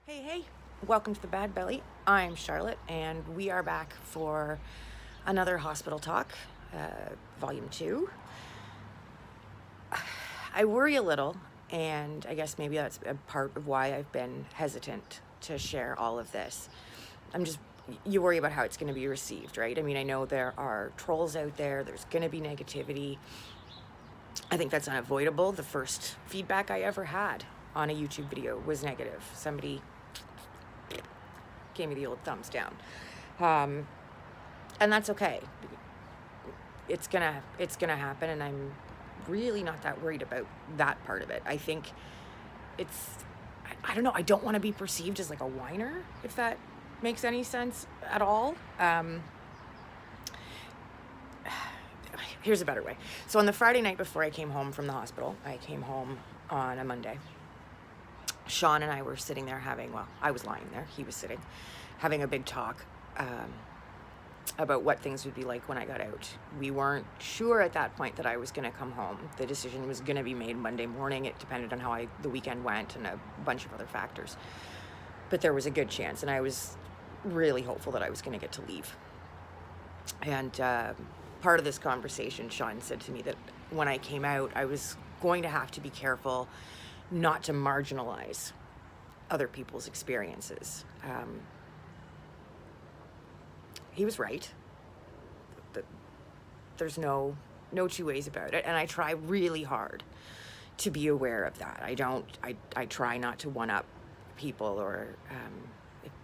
Hey, welcome to the Bad Belly. I'm Charlotte, and we are back for another hospital talk, volume 2. I worry a little, and I guess maybe that's a part of why I've been hesitant to share all of this. You worry about how it's going to be received, right? I mean, I know there are trolls out there, there's going to be negativity. I think that's unavoidable. The first feedback I ever had on a YouTube video was negative. Somebody gave me the old thumbs down. And that's okay. It's gonna happen, and I'm really not that worried about that part of it. I think I don't know, I don't want to be perceived as like a whiner, if that makes any sense at all. Here's a better way. So on the Friday night before I came home from the hospital, I came home on a Monday. Sean and I were sitting there I was lying there, he was sitting, having a big talk about what things would be like when I got out. We weren't sure at that point that I was going to come home. The decision was going to be made Monday morning. It depended on how the weekend went and a bunch of other factors. But there was a good chance, and I was really hopeful that I was going to get to leave. And part of this conversation, Sean said to me that when I came out, I was going to have to be careful not to marginalize other people's experiences. He was right. There's no two ways about it, and I try really hard to be aware of that. I try not to one-up people, or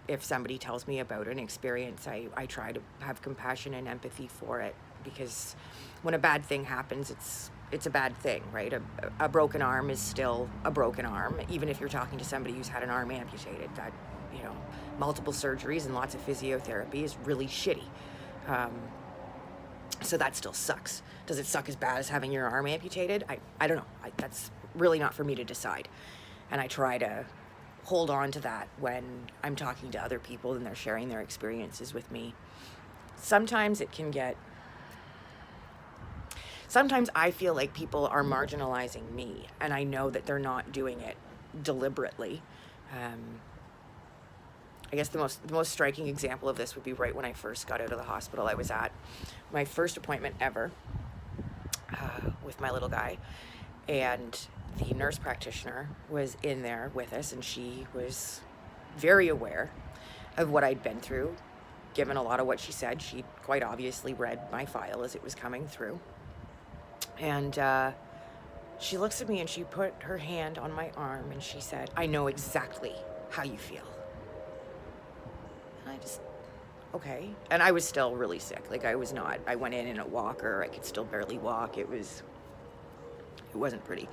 if somebody tells me about an experience, I try to have compassion and empathy for it, because when a bad thing happens, it's a bad thing, right? A broken arm is still a broken arm, even if you're talking to somebody who's had an arm amputated. That, multiple surgeries and lots of physiotherapy is really shitty. So that still sucks. Does it suck as bad as having your arm amputated? I don't know. That's really not for me to decide. And I try to hold on to that when I'm talking to other people and they're sharing their experiences with me. Sometimes I feel like people are marginalizing me, and I know that they're not doing it deliberately. I guess the most striking example of this would be right when I first got out of the hospital. I was at my first appointment ever with my little guy, and the nurse practitioner was in there with us, and she was very aware of what I'd been through. Given a lot of what she said, she quite obviously read my file as it was coming through. And she looks at me and she put her hand on my arm and she said, "I know exactly how you feel." And okay. And I was still really sick. Like, I went in a walker. I could still barely walk. It wasn't pretty.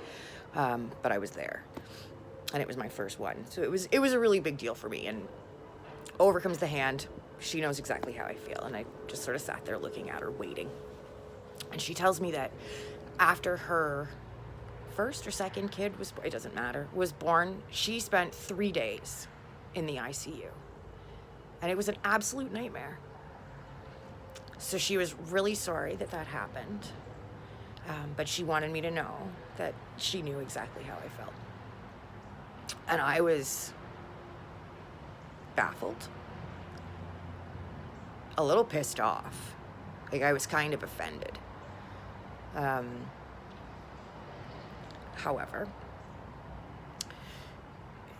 But I was there. And it was my first one. So it was a really big deal for me. And over comes the hand. She knows exactly how I feel. And I just sort of sat there looking at her, waiting. And she tells me that after her first or second kid was born, she spent 3 days in the ICU. And it was an absolute nightmare. So she was really sorry that happened. But she wanted me to know that she knew exactly how I felt. And I was baffled, a little pissed off. Like, I was kind of offended. However,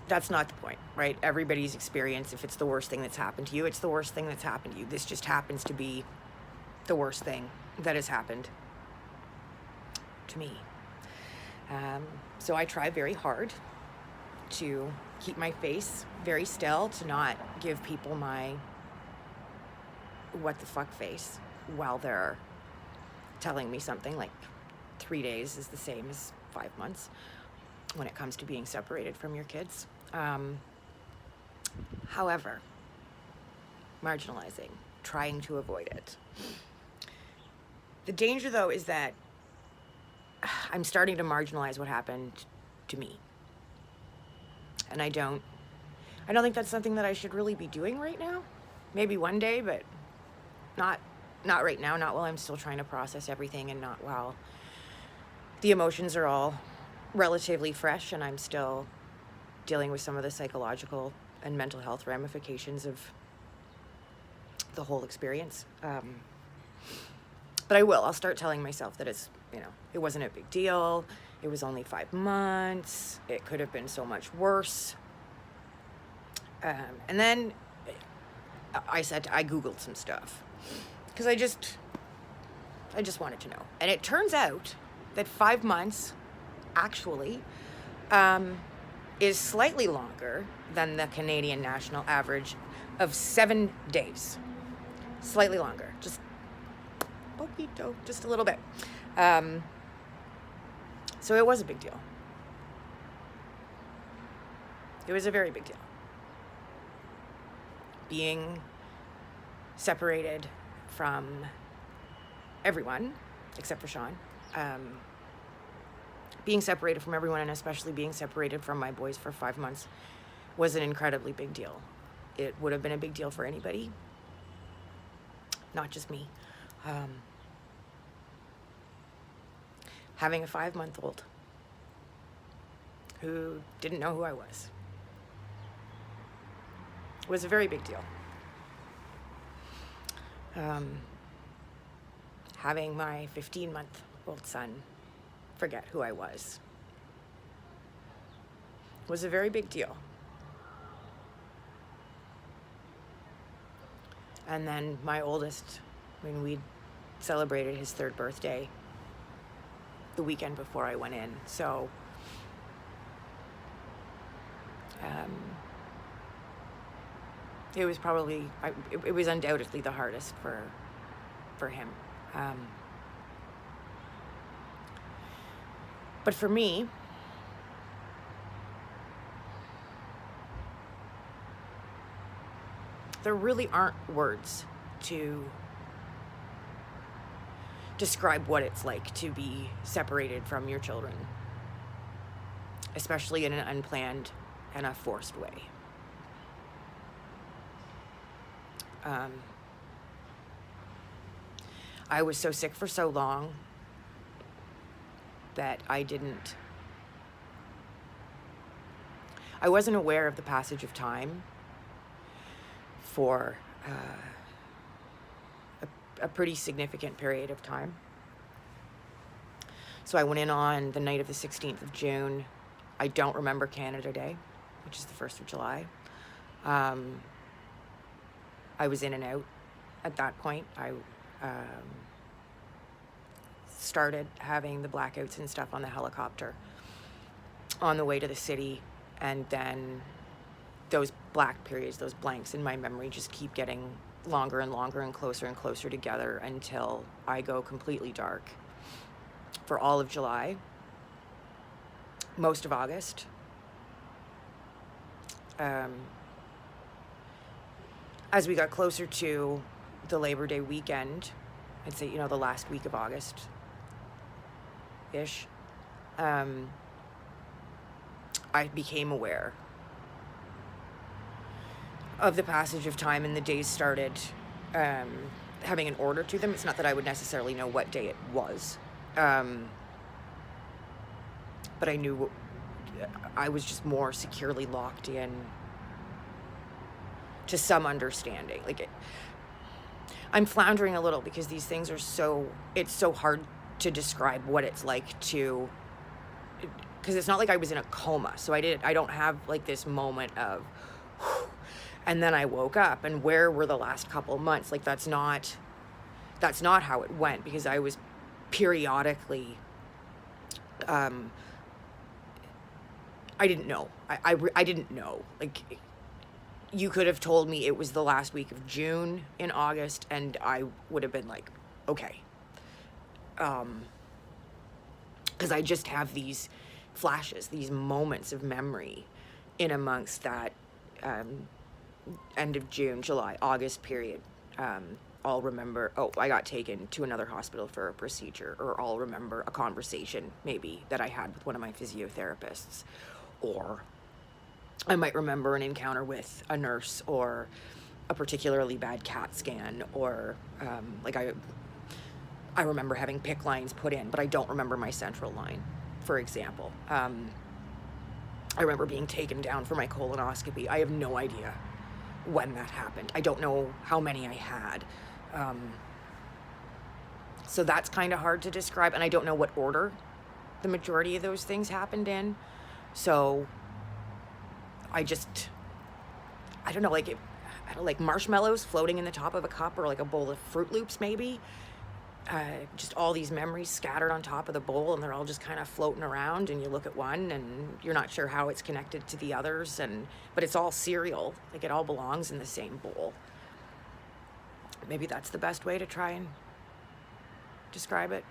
that's not the point, right? Everybody's experience, if it's the worst thing that's happened to you, it's the worst thing that's happened to you. This just happens to be the worst thing that has happened to me. So I try very hard to keep my face very still, to not give people my what the fuck face while they're telling me something like 3 days is the same as 5 months when it comes to being separated from your kids. However, marginalizing, trying to avoid it. The danger, though, is that I'm starting to marginalize what happened to me. And I don't think that's something that I should really be doing right now. Maybe one day, but not right now, not while I'm still trying to process everything, and not while the emotions are all relatively fresh and I'm still dealing with some of the psychological and mental health ramifications of the whole experience. But I'll start telling myself that it's, it wasn't a big deal. It was only 5 months. It could have been so much worse. And then I Googled some stuff because I just wanted to know. And it turns out that 5 months actually is slightly longer than the Canadian national average of 7 days. Slightly longer, just poquito, just a little bit. So it was a big deal. It was a very big deal. Being separated from everyone, except for Sean. Being separated from everyone, and especially being separated from my boys for 5 months, was an incredibly big deal. It would have been a big deal for anybody, not just me. Having a 5-month-old who didn't know who I was a very big deal. Having my 15-month-old son forget who I was a very big deal. And then my oldest, when we celebrated his 3rd birthday the weekend before I went in. So it was probably, it was undoubtedly the hardest for him. But for me, there really aren't words to describe what it's like to be separated from your children, especially in an unplanned and a forced way. I was so sick for so long that I wasn't aware of the passage of time for a pretty significant period of time. So I went in on the night of the 16th of June. I don't remember Canada Day, which is the 1st of July. I was in and out at that point. I started having the blackouts and stuff on the helicopter on the way to the city, and then those black periods, those blanks in my memory just keep getting longer and longer and closer together until I go completely dark for all of July, most of August. As we got closer to the Labor Day weekend, I'd say, the last week of August-ish, I became aware of the passage of time, and the days started having an order to them. It's not that I would necessarily know what day it was, but I knew I was just more securely locked in to some understanding. I'm floundering a little because these things are it's so hard to describe what it's like to, because it's not like I was in a coma, so I don't have this moment of and then I woke up, and where were the last couple months? That's not how it went, because I was periodically, I didn't know. I didn't know. You could have told me it was the last week of June in August, and I would have been like, okay. Because I just have these flashes, these moments of memory in amongst that end of June, July, August period. I'll remember, I got taken to another hospital for a procedure, or I'll remember a conversation maybe that I had with one of my physiotherapists, or I might remember an encounter with a nurse, or a particularly bad CAT scan, or I remember having PICC lines put in, but I don't remember my central line, for example. I remember being taken down for my colonoscopy. I have no idea when that happened. I don't know how many I had. So that's kind of hard to describe, and I don't know what order the majority of those things happened in. So I don't know, like marshmallows floating in the top of a cup, or like a bowl of Fruit Loops maybe. Just all these memories scattered on top of the bowl, and they're all just kind of floating around, and you look at one and you're not sure how it's connected to the others, but it's all cereal. Like, it all belongs in the same bowl. Maybe that's the best way to try and describe it.